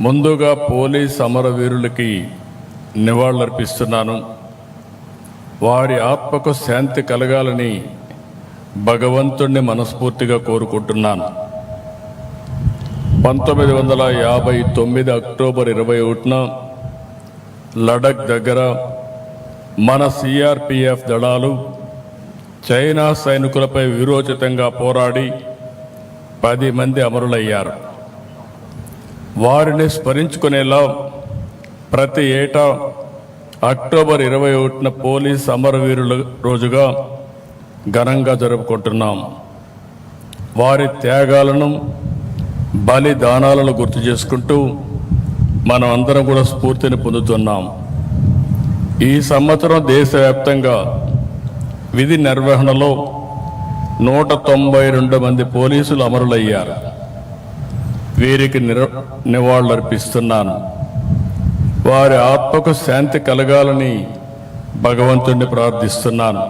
ముందుగా పోలీస్ అమరవీరులకి నివాళులర్పిస్తున్నాను. వారి ఆత్మకు శాంతి కలగాలని భగవంతుణ్ణి మనస్ఫూర్తిగా కోరుకుంటున్నాను. 1959 అక్టోబర్ 21న లడక్ దగ్గర మన సిఆర్పిఎఫ్ దళాలు చైనా సైనికులపై వీరోచితంగా పోరాడి 10 మంది అమరులయ్యారు. వారిని స్మరించుకునేలా ప్రతి ఏటా అక్టోబర్ 21న పోలీస్ అమరవీరుల రోజుగా ఘనంగా జరుపుకుంటున్నాం. వారి త్యాగాలను, బలిదానాలను గుర్తు చేసుకుంటూ మనం అందరం కూడా స్ఫూర్తిని పొందుతున్నాం. ఈ సంవత్సరం దేశవ్యాప్తంగా విధి నిర్వహణలో 192 మంది పోలీసులు అమరులయ్యారు. వీరికి నివాళులర్పిస్తున్నాను. వారి ఆత్మకు శాంతి కలగాలని భగవంతుణ్ణి ప్రార్థిస్తున్నాను.